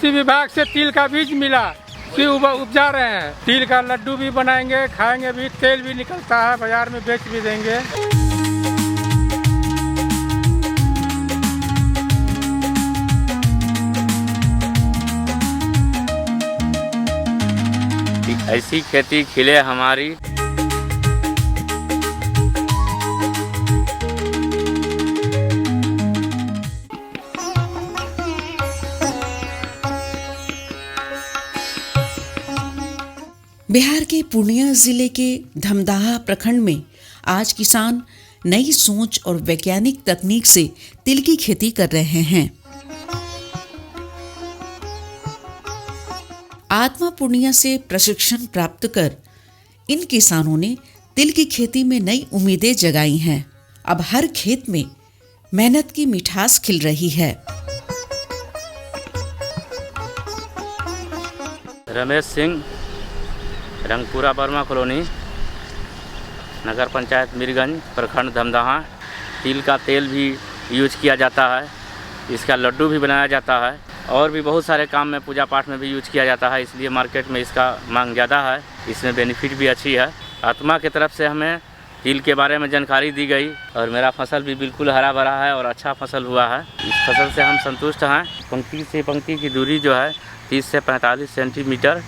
कृषि विभाग से तिल का बीज मिला, उसी उपजा रहे हैं। तिल का लड्डू भी बनाएंगे, खाएंगे भी, तेल भी निकलता है, बाजार में बेच भी देंगे। ऐसी खेती खिले हमारी। बिहार के पूर्णिया जिले के धमदाहा प्रखंड में आज किसान नई सोच और वैज्ञानिक तकनीक से तिल की खेती कर रहे हैं। आत्मा पूर्णिया से प्रशिक्षण प्राप्त कर इन किसानों ने तिल की खेती में नई उम्मीदें जगाई हैं। अब हर खेत में मेहनत की मिठास खिल रही है। रमेश सिंह, रंगपुरा बर्मा कॉलोनी, नगर पंचायत मीरगंज, प्रखंड धमदाहा। तिल का तेल भी यूज किया जाता है, इसका लड्डू भी बनाया जाता है और भी बहुत सारे काम में, पूजा पाठ में भी यूज किया जाता है। इसलिए मार्केट में इसका मांग ज़्यादा है, इसमें बेनिफिट भी अच्छी है। आत्मा की तरफ से हमें तिल के बारे में जानकारी दी गई और मेरा फसल भी बिल्कुल हरा भरा है और अच्छा फसल हुआ है। इस फसल से हम संतुष्ट हैं। पंक्ति से पंक्ति की दूरी जो है 30 से 45 सेंटीमीटर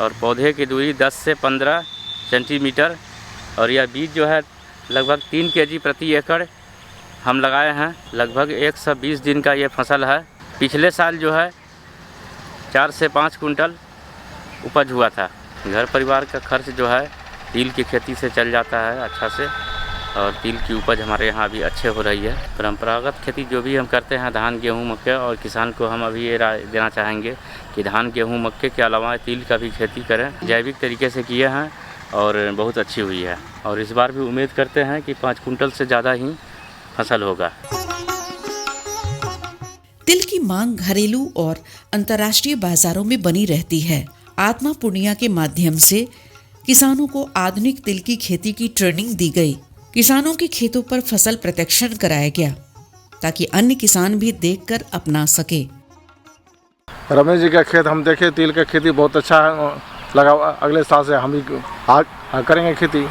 और पौधे की दूरी 10 से 15 सेंटीमीटर, और यह बीज जो है लगभग 3 kg प्रति एकड़ हम लगाए हैं। लगभग 120 दिन का ये फसल है। पिछले साल जो है 4 से 5 कुंटल उपज हुआ था। घर परिवार का खर्च जो है तिल की खेती से चल जाता है अच्छा से, और तिल की उपज हमारे यहाँ भी अच्छे हो रही है। परंपरागत खेती जो भी हम करते हैं, धान, गेहूँ, मक्के, और किसान को हम अभी ये राय देना चाहेंगे कि धान, गेहूँ, मक्के के अलावा तिल का भी खेती करें। जैविक तरीके से किए हैं और बहुत अच्छी हुई है, और इस बार भी उम्मीद करते हैं कि 5 कुंटल से ज़्यादा ही फसल होगा। तिल की मांग घरेलू और अंतर्राष्ट्रीय बाजारों में बनी रहती है। आत्मा पूर्णिया के माध्यम से किसानों को आधुनिक तिल की खेती की ट्रेनिंग दी गई। किसानों के खेतों पर फसल प्रशिक्षण कराया गया ताकि अन्य किसान भी देखकर अपना सके। रमेश जी का खेत हम देखे, तिल का खेती बहुत अच्छा लगा। अगले साल से हम भी करेंगे खेती।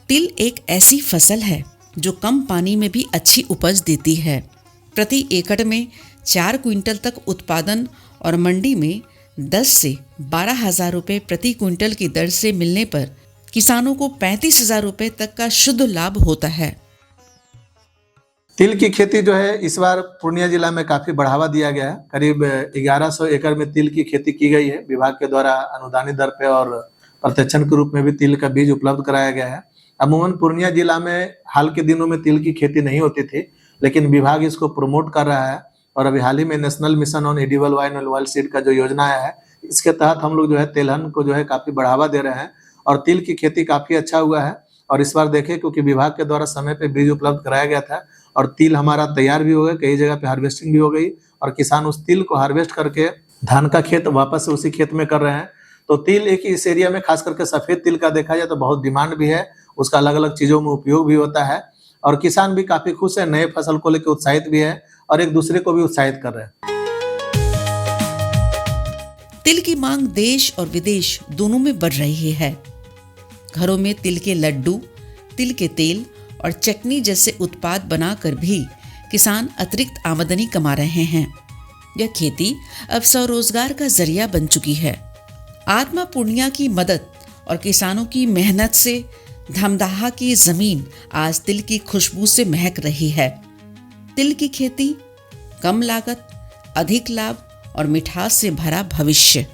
तिल एक ऐसी फसल है जो कम पानी में भी अच्छी उपज देती है। प्रति एकड़ में 4 क्विंटल तक उत्पादन और मंडी में 10 से 12,000 रुपये प्रति क्विंटल की दर से मिलने पर किसानों को 35,000 रुपये तक का शुद्ध लाभ होता है। तिल की खेती जो है इस बार पूर्णिया जिला में काफी बढ़ावा दिया गया है। करीब 1100 एकड़ में तिल की खेती की गई है। विभाग के द्वारा अनुदानित दर पे और प्रत्यक्षण के रूप में भी तिल का बीज उपलब्ध कराया गया है। अमूमन पूर्णिया जिला में हाल के दिनों में तिल की खेती नहीं होती थी, लेकिन विभाग इसको प्रमोट कर रहा है। और अभी हाल ही में national mission on edible wine और ऑयल सीड का जो योजना आया है, इसके तहत हम लोग जो है तेलहन को जो है काफी बढ़ावा दे रहे हैं और तिल की खेती काफी अच्छा हुआ है। और इस बार देखें, क्योंकि विभाग के द्वारा समय पे बीज उपलब्ध कराया गया था और तिल हमारा तैयार भी हो गया, कई जगह पे हार्वेस्टिंग भी हो गई और किसान उस तिल को हार्वेस्ट करके धान का खेत वापस से उसी खेत में कर रहे हैं। तो तिल एक इस एरिया में खास करके सफेद तिल का देखा जाए तो बहुत डिमांड भी है, उसका अलग अलग चीजों में उपयोग भी होता है और किसान भी काफी खुश है, नए फसल को लेकर उत्साहित भी है और एक दूसरे को भी उत्साहित कर रहे हैं। तिल की मांग देश और विदेश दोनों में बढ़ रही है। घरों में तिल के लड्डू, तिल के तेल और चटनी जैसे उत्पाद बनाकर भी किसान अतिरिक्त आमदनी कमा रहे हैं। यह खेती अब स्वरोजगार का जरिया बन चुकी है। आत्मा पूर्णिया की मदद और किसानों की मेहनत से धमदाहा की जमीन आज तिल की खुशबू से महक रही है। तिल की खेती, कम लागत, अधिक लाभ और मिठास से भरा भविष्य।